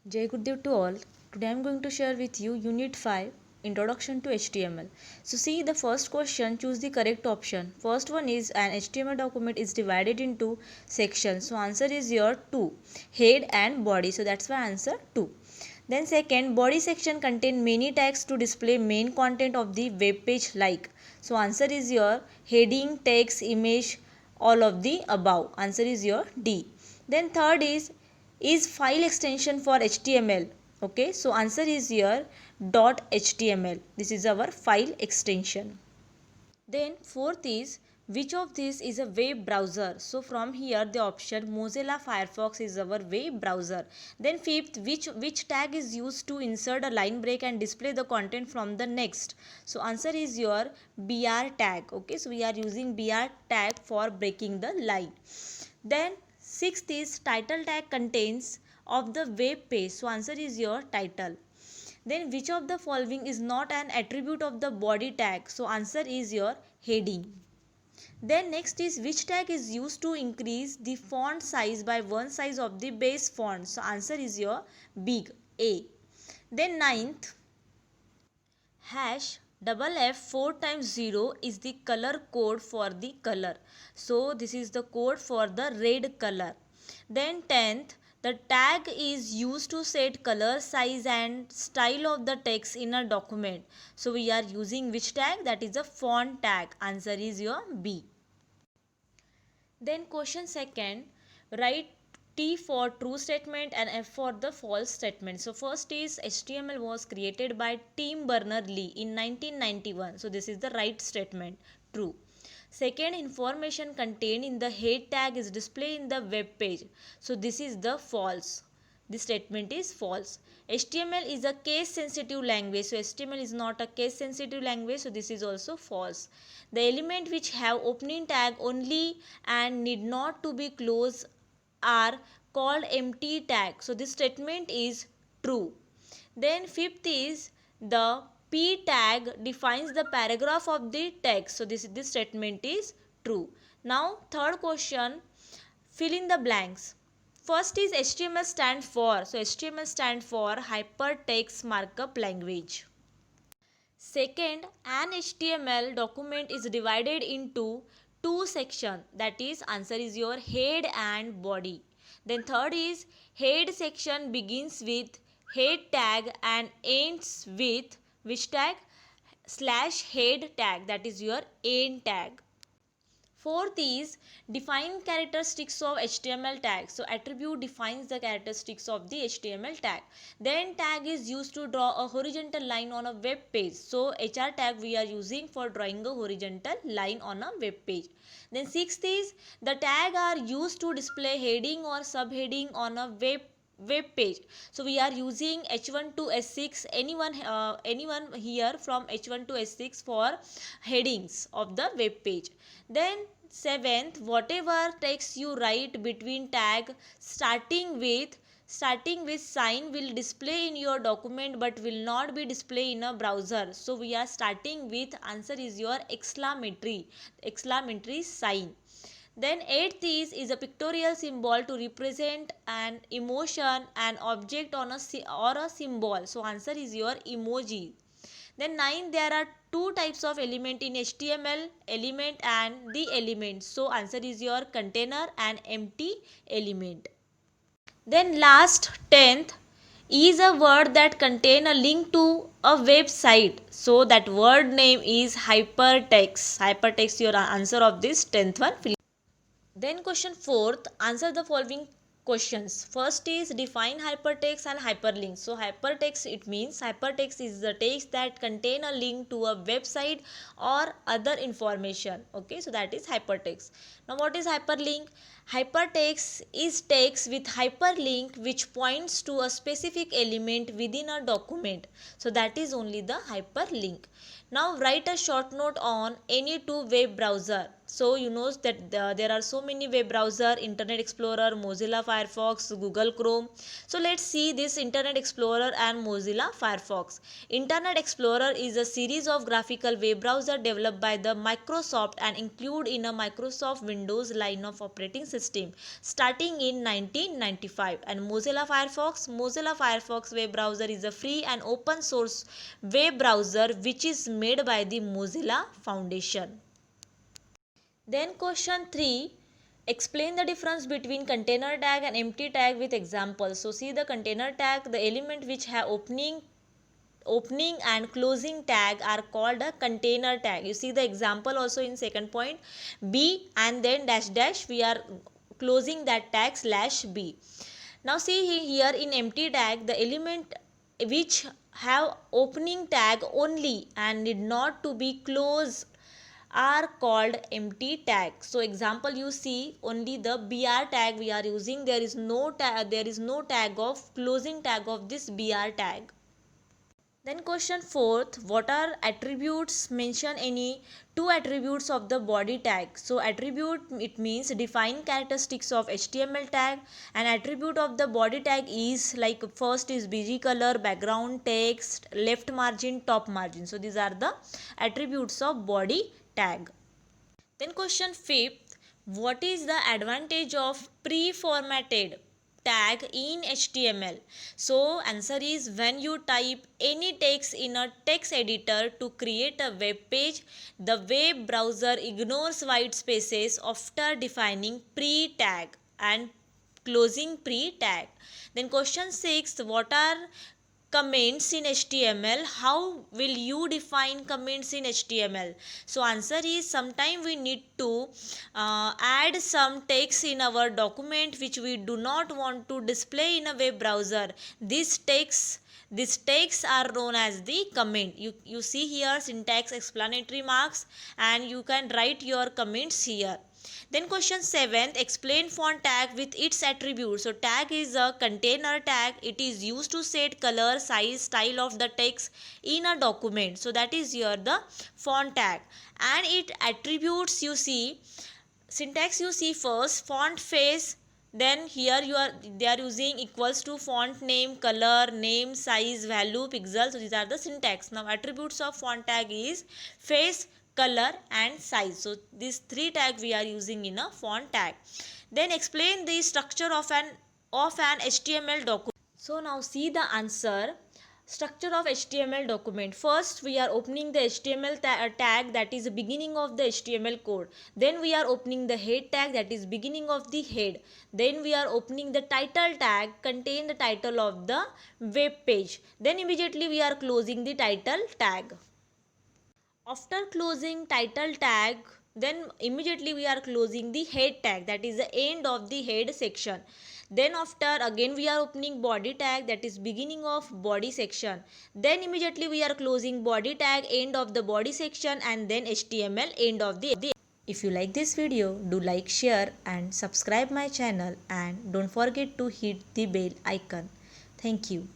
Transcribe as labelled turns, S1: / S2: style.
S1: Jai Gurdev to all. Today I am going to share with you Unit 5 Introduction to HTML. So see the first question, choose the correct option. First one is an HTML document is divided into sections. So answer is your 2, head and body. So that's why answer 2. Then second, body section contain many tags to display main content of the web page like. So answer is your heading, text, image, all of the above. Answer is your D. Then third is file extension for HTML. Okay, so answer is your .html. This is our file extension. Then fourth is which of these is a web browser. So from here the option Mozilla Firefox is our web browser. Then fifth, which tag is used to insert a line break and display the content from the next. So answer is your BR tag. Okay, so we are using BR tag for breaking the line. Then sixth is title tag contains of the web page. So answer is your title. Then which of the following is not an attribute of the body tag? So answer is your heading. Then next is which tag is used to increase the font size by one size of the base font? So answer is your big A. Then ninth, hash double F 4 times 0 is the color code for the color. So this is the code for the red color. Then 10th, the tag is used to set color, size and style of the text in a document. So we are using which tag? That is a font tag. Answer is your B. Then question second, write T for true statement and F for the false statement. So first is HTML was created by Tim Berners-Lee in 1991. So this is the right statement, true. Second, information contained in the head tag is displayed in the web page. So this is the false. This statement is false. HTML is a case sensitive language. So HTML is not a case sensitive language. So this is also false. The element which have opening tag only and need not to be closed are called empty tag. So this statement is true. Then fifth is the P tag defines the paragraph of the text. So this statement is true. Now third question, fill in the blanks. First is HTML stand for. So HTML stand for Hypertext Markup Language. Second, an HTML document is divided into two sections. That is, answer is your head and body. Then third is head section begins with head tag and ends with which tag? Slash head tag. That is your end tag. Fourth is define characteristics of HTML tag. So attribute defines the characteristics of the HTML tag. Then tag is used to draw a horizontal line on a web page. So HR tag we are using for drawing a horizontal line on a web page. Then sixth is the tag are used to display heading or subheading on a web page. So we are using H1 to S6. Anyone here from H1 to S6 for headings of the web page. Then seventh, whatever text you write between tag starting with sign will display in your document but will not be displayed in a browser. So we are starting with, answer is your exclamatory sign. Then eighth is a pictorial symbol to represent an emotion, an object on or a symbol. So answer is your emoji. Then 9, there are two types of element in HTML, element and the element. So answer is your container and empty element. Then last 10th is a word that contain a link to a website. So that word name is hypertext. Hypertext your answer of this 10th one. Then question 4th, answer the following questions. First is define hypertext and hyperlink. So hypertext, it means hypertext is the text that contain a link to a website or other information. Okay, so that is hypertext. Now what is hyperlink? Hypertext is text with hyperlink which points to a specific element within a document. So that is only the hyperlink. Now write a short note on any two web browser. So you know that there are so many web browser: Internet Explorer, Mozilla Firefox, Google Chrome. So let's see this Internet Explorer and Mozilla Firefox. Internet Explorer is a series of graphical web browser developed by the Microsoft and included in a Microsoft Windows line of operating system starting in 1995. And Mozilla Firefox web browser is a free and open source web browser which is made by the Mozilla Foundation. Then question 3, explain the difference between container tag and empty tag with examples. So see the container tag, the element which have opening and closing tag are called a container tag. You see the example also in second point, B and then dash dash, we are closing that tag /B. Now see here in empty tag, the element which have opening tag only and need not to be closed are called empty tag. So example, you see only the BR tag we are using, there is no tag of closing tag of this BR tag. Then question 4th, what are attributes? Mention any two attributes of the body tag. So attribute, it means define characteristics of HTML tag. An attribute of the body tag is like first is bg color, background text, left margin, top margin. So these are the attributes of body tag. Then question 5th, what is the advantage of pre-formatted tag in HTML? So answer is, when you type any text in a text editor to create a web page, the web browser ignores white spaces after defining pre-tag and closing pre-tag. Then question 6, what are comments in HTML? How will you define comments in HTML? So answer is, sometime we need to add some text in our document which we do not want to display in a web browser. These texts are known as the comment. You see here syntax explanatory marks, and you can write your comments here. Then question 7th, explain font tag with its attributes. So tag is a container tag. It is used to set color, size, style of the text in a document. So that is here the font tag. And it attributes, you see, syntax you see first, font face, then here they are using equals to font name, color, name, size, value, pixel. So these are the syntax. Now attributes of font tag is face, color and size. So these three tags we are using in a font tag. Then explain the structure of an HTML document. So now see the answer. Structure of HTML document. First we are opening the HTML tag, that is the beginning of the HTML code. Then we are opening the head tag, that is beginning of the head. Then we are opening the title tag, contain the title of the web page. Then immediately we are closing the title tag. After closing title tag, then immediately we are closing the head tag, that is the end of the head section. Then after again we are opening body tag, that is beginning of body section. Then immediately we are closing body tag, end of the body section, and then HTML, end of the. If you like this video, do like, share and subscribe my channel, and don't forget to hit the bell icon. Thank you.